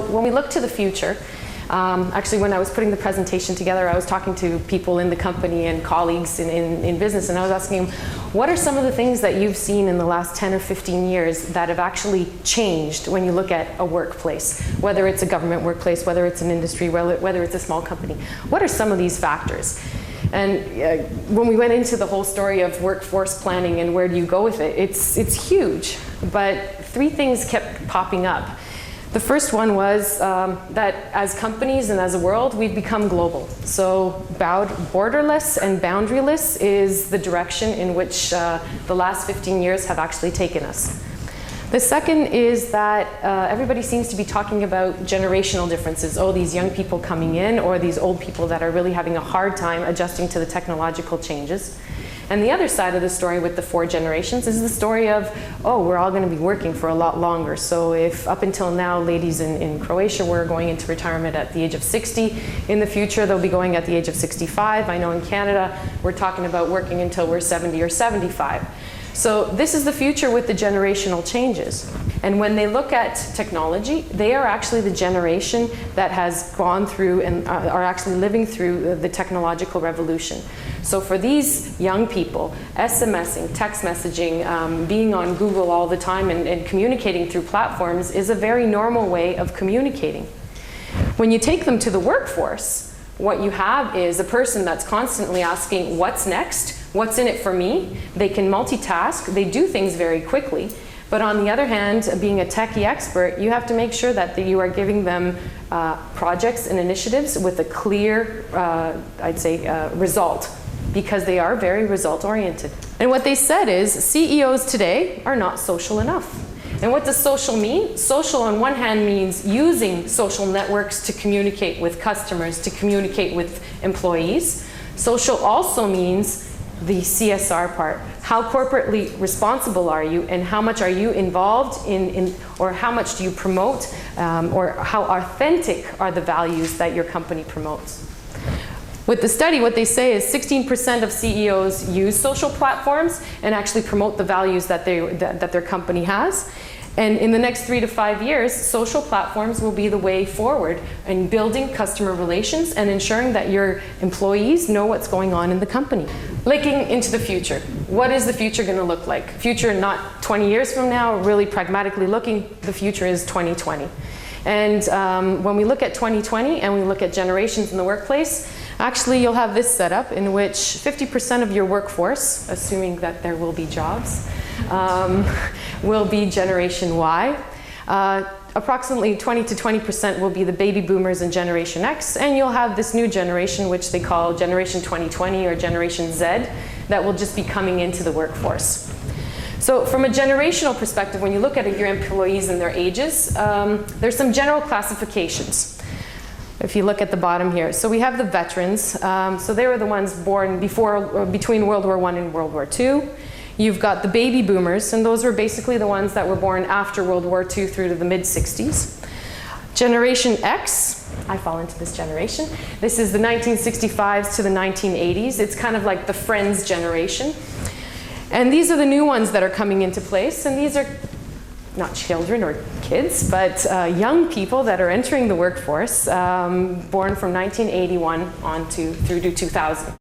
when we look to the future, actually when I was putting the presentation together, I was talking to people in the company and colleagues in business, and I was asking them, what are some of the things that you've seen in the last 10 or 15 years that have actually changed when you look at a workplace, whether it's a government workplace, whether it's an industry, whether it's a small company? What are some of these factors? And when we went into the whole story of workforce planning and where do you go with it, it's huge, but three things kept popping up. The first one was that as companies and as a world, we've become global. So borderless and boundaryless is the direction in which the last 15 years have actually taken us. The second is that everybody seems to be talking about generational differences. Oh, these young people coming in, or these old people that are really having a hard time adjusting to the technological changes. And the other side of the story with the 4 generations is the story of, oh, we're all going to be working for a lot longer. So if up until now, ladies in Croatia were going into retirement at the age of 60, in the future they'll be going at the age of 65. I know in Canada, we're talking about working until we're 70 or 75. So this is the future with the generational changes. And when they look at technology, they are actually the generation that has gone through and are actually living through the technological revolution. So for these young people, SMSing, text messaging, being on Google all the time and communicating through platforms is a very normal way of communicating. When you take them to the workforce, what you have is a person that's constantly asking, what's next? What's in it for me? They can multitask, they do things very quickly. But on the other hand, being a techie expert, you have to make sure that you are giving them projects and initiatives with a clear, I'd say, result, because they are very result oriented. And what they said is CEOs today are not social enough. And what does social mean? Social on one hand means using social networks to communicate with customers, to communicate with employees. Social also means the CSR part. How corporately responsible are you, and how much are you involved in or how much do you promote, or how authentic are the values that your company promotes? With the study, what they say is 16% of CEOs use social platforms and actually promote the values that their company has. And in the next 3 to 5 years, social platforms will be the way forward in building customer relations and ensuring that your employees know what's going on in the company. Looking into the future, what is the future going to look like? Future not 20 years from now, really pragmatically looking, the future is 2020. And when we look at 2020 and we look at generations in the workplace, actually you'll have this setup in which 50% of your workforce, assuming that there will be jobs, will be Generation Y. Approximately 20 to 20% will be the baby boomers and Generation X, and you'll have this new generation, which they call Generation 2020 or Generation Z, that will just be coming into the workforce. So from a generational perspective, when you look at your employees and their ages, there's some general classifications. If you look at the bottom here. So we have the veterans. So they were the ones born between World War I and World War II. You've got the baby boomers, and those were basically the ones that were born after World War II through to the mid-60s. Generation X, I fall into this generation. This is the 1965s to the 1980s. It's kind of like the Friends generation. And these are the new ones that are coming into place, and these are not children or kids, but young people that are entering the workforce, born from 1981 through to 2000.